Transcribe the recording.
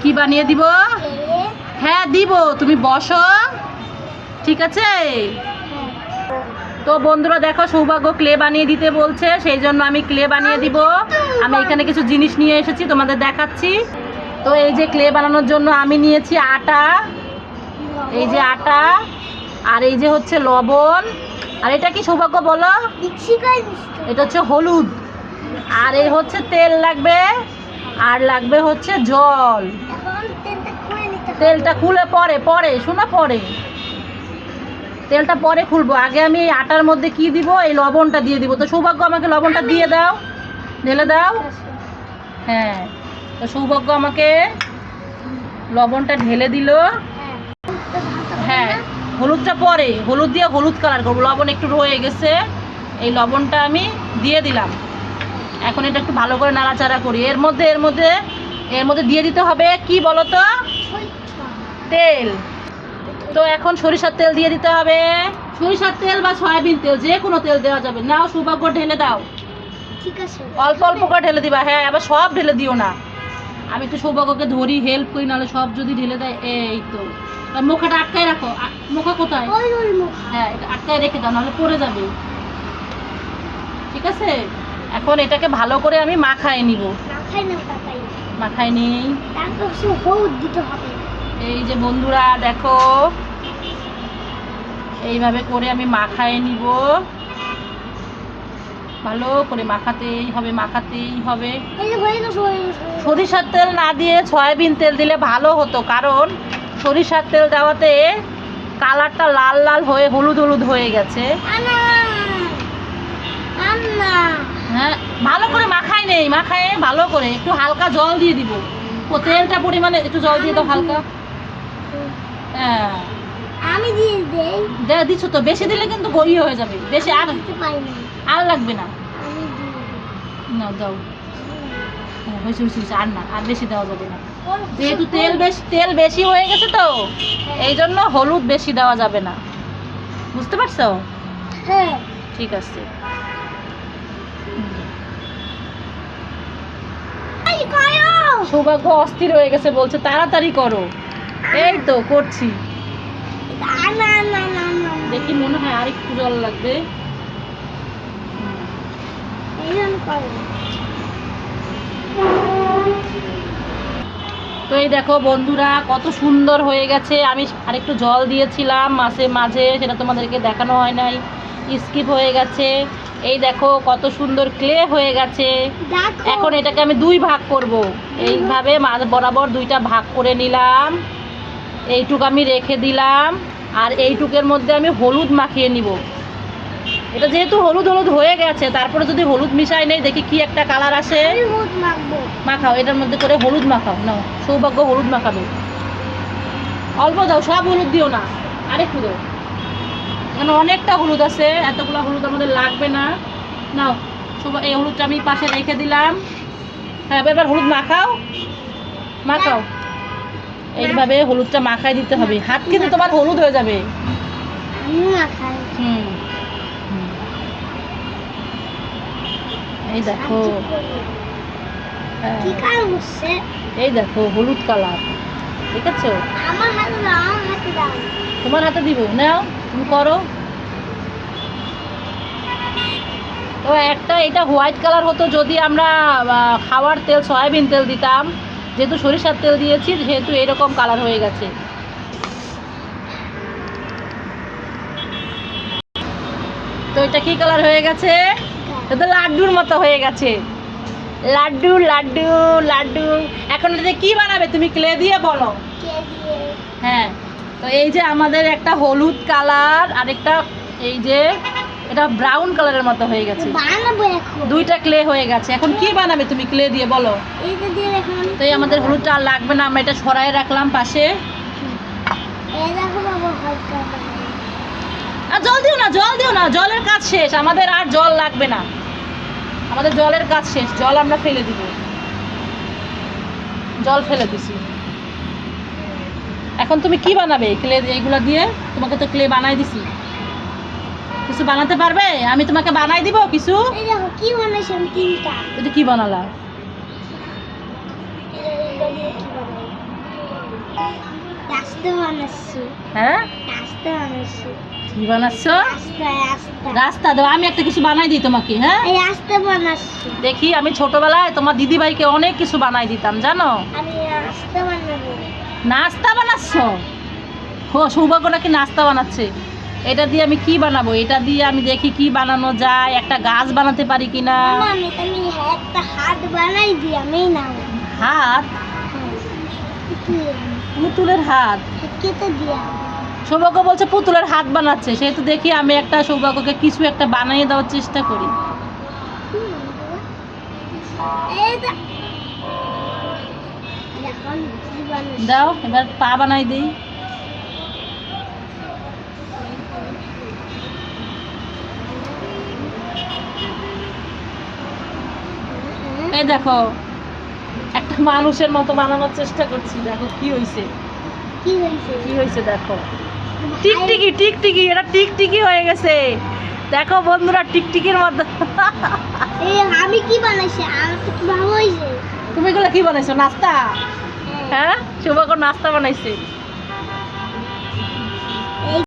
কি বানিয়ে দিব? হ্যাঁ দিব, তুমি বসো, ঠিক আছে? তো বন্ধুরা দেখো, সৌভাগ্য ক্লে বানিয়ে দিতে বলছে, সেই জন্য আমি ক্লে বানিয়ে দিব। আমি এখানে কিছু জিনিস নিয়ে এসেছি, তোমাদের দেখাচ্ছি। তো এই যে ক্লে বানানোর জন্য আমি নিয়েছি আটা, এই যে আটা, আর এই যে হচ্ছে লবণ, আর এটা কি সৌভাগ্য বলো? এটা হচ্ছে হলুদ, আর এই হচ্ছে তেল লাগবে, আর লাগবে হচ্ছে জল। তেলটা খুলে পরে পরে শোনো, পরে তেলটা পরে খুলবো, আগে আমি এই আটার মধ্যে কি দিব? এই লবণটা দিয়ে দিব। তো সৌভাগ্য আমাকে লবণটা দিয়ে দাও, ঢেলে দাও। হ্যাঁ, তো সৌভাগ্য আমাকে লবণটা ঢেলে দিল। হ্যাঁ, হলুদটা পরে, হলুদ দিয়ে হলুদ কালার করবো। লবণ একটু রয়ে গেছে, এই লবণটা আমি দিয়ে দিলাম। এখন এটা একটু ভালো করে নাড়াচাড়া করি। এর মধ্যে দিয়ে দিতে হবে কি বলো তো? তেল। তো এখন সরিষার তেল দিয়ে দিতে হবে। সরিষার তেল বা সয়াবিন তেল, যে কোনো তেল দেওয়া যাবে। নাও সৌভাগ্য ঢেলে দাও। ঠিক আছে, অল্প অল্প করে ঢেলে দিবা। হ্যাঁ, আবার সব ঢেলে দিও না। আমি একটু সৌভাগ্যকে ধরি, হেল্প করি, নাহলে সব যদি ঢেলে দেয়। এই তো, মুখাটা আটকায় রাখো। মুখা কোথায়? হ্যাঁ, এটা আটকায় রেখে দাও, নাহলে পড়ে যাবে। ঠিক আছে, এখন এটাকে ভালো করে আমি মাখায় নিব। মাখায় নিই। এই যে বন্ধুরা দেখো, এইভাবে করে আমি মাখায় নিব। ভালো করে মাখাতেই হবে। সরিষার তেল না দিয়ে সয়াবিন তেল দিলে ভালো হতো, কারণ সরিষার তেল দেওয়াতে কালারটা লাল লাল হয়ে হলুদ হলুদ হয়ে গেছে। হ্যাঁ, ভালো করে মাখায় নেই, মাখায় ভালো করে একটু হালকা জল দিয়ে দিব। ও তেলটা পরিমাণে একটু জল দিয়ে দাও হালকা। হ্যাঁ, আমি দিয়ে দেই। দিচ্ছ তো, বেশি দিলে কিন্তু গড়ি হয়ে যাবে। বেশি আর লাগবে না। না দাও। হ্যাঁ, হয়েছে, আর না, আর বেশি দেওয়া যাবে না, যেহেতু তেল বেশি হয়ে গেছে, তো এই জন্য হলুদ বেশি দেওয়া যাবে না। বুঝতে পারছো? হ্যাঁ, ঠিক আছে। সৌভাগ্য অস্থির হয়ে গেছে, বলছে তাড়াতাড়ি করো। এই তো করছি। দেখি, মনে হয় আর একটু জল লাগবে। তো এই দেখো বন্ধুরা, কত সুন্দর হয়ে গেছে। আমি আরেকটু জল দিয়েছিলাম মাঝে, সেটা তোমাদেরকে দেখানো হয় নাই, স্কিপ হয়ে গেছে। এই দেখো কত সুন্দর ক্লে হয়ে গেছে। এখন এটাকে আমি দুই ভাগ করব। এইভাবে মাঝ বরাবর দুইটা ভাগ করে নিলাম। এইটুক আমি রেখে দিলাম, আর এইটুকের মধ্যে আমি হলুদ মাখিয়ে নিব। এটা যেহেতু হলুদ হলুদ হয়ে গেছে, তারপরে যদি হলুদ মিশাই নেই, দেখি কি একটা কালার আসে। মাখাও, এটার মধ্যে করে হলুদ মাখাও। নাও, সৌভাগ্য হলুদ মাখাবে। অল্প দাও, সব হলুদ দিও না, আরেকটু দাও। এখানে অনেকটা হলুদ আছে, এতগুলো হলুদ আমাদের লাগবে না। নাও, এই হলুদটা আমি পাশে রেখে দিলাম। হ্যাঁ, এবার হলুদ মাখাও। এইভাবে হলুদটা মাখাই দিতে হবে। হাত কিন্তু তোমার হলুদ হয়ে যাবে। এই দেখো, এই দেখো হলুদ কালার, ঠিক আছে? তোমার হাতে দিব, নাও তুমি করো। তো এটা হোয়াইট কালার হতো যদি আমরা খাওয়ার তেল সয়াবিন তেল দিতাম। যেহেতু সরিষার তেল দিয়েছি, যেহেতু এরকম কালার হয়ে গেছে। তো এটা কি কালার হয়ে গেছে? এটা লাড্ডুর মতো হয়ে গেছে। লাড্ডু লাড্ডু লাড্ডু। এখন এটা কি বানাবে তুমি? ক্লে দিয়ে বলো। হ্যাঁ, তো এই যে আমাদের একটা হলুদ কালার, আর একটা এই যে এটা ব্রাউন কালারের মতো হয়ে গেছে। দুইটা ক্লে হয়ে গেছে। এখন কি বানাবে তুমি? ক্লে দিয়ে বলো। তো এই আমাদের হলুদটা আর লাগবে না, আমরা এটা সরাই রাখলাম পাশে। আর জল দিও না, জলের কাজ শেষ আমাদের, আর জল লাগবে না। আমাদের জলের কাজ শেষ, জল আমরা ফেলে দিব। জল ফেলে দিছি। এখন তুমি কি বানাবে? ক্লে এইগুলা দিয়ে? তোমাকে তো ক্লে বানাই দিছি। কিছু বানাতে পারবে? আমি তোমাকে বানাই দিব কিছু। কি বানাইছেন? তিনটা। এটা কি বানালা? রাস্তা বানাচ্ছি। হ্যাঁ, রাস্তা বানাচ্ছি। কি বানাচ্ছ? রাস্তা রাস্তা। রাস্তা দাও, আমি একটা কিছু বানাই দিই তোমাকে। হ্যাঁ, এই রাস্তা বানাচ্ছি। দেখি, আমি ছোটবেলায় তোমার দিদিভাইকে অনেক কিছু বানাই দিতাম জানো। আমি রাস্তা বানাবো। নাস্তা বানাচ্ছ? হো, সৌভাগ্য নাকি নাস্তা বানাচ্ছে। এটা দিয়ে আমি কি বানাবো? এটা দিয়ে আমি দেখি কি বানানো যায়, একটা গাছ বানাতে পারি কিনা। মামা, আমি একটা হাত বানাই দিই, আমি নাও। হাত? পুতুলের হাত? কেটে দিয়া। সৌভাগ্য বলছে পুতুলের হাত বানাচ্ছে, সেহেতু দেখি আমি একটা সৌভাগ্যকে কিছু একটা বানিয়ে দেওয়ার চেষ্টা করি। এখন কি বানাচ্ছি? দাও, এবার পা বানাই দিই। এই দেখো, একটা মানুষের মতো বানানোর চেষ্টা করছি, দেখো কি হয়েছে। কি হয়েছে? কি হয়েছে দেখো, টিকটিকি টিকটিকি, এটা টিকটিকি হয়ে গেছে। দেখো বন্ধুরা, টিকটিকির মতো। এই আমি কি বানাইছি? আমার তো কি ভালো হয়েছে। তুমি এগুলো কি বানাইছো? নাস্তা? হ্যাঁ, শুভকর নাস্তা বানাইছে।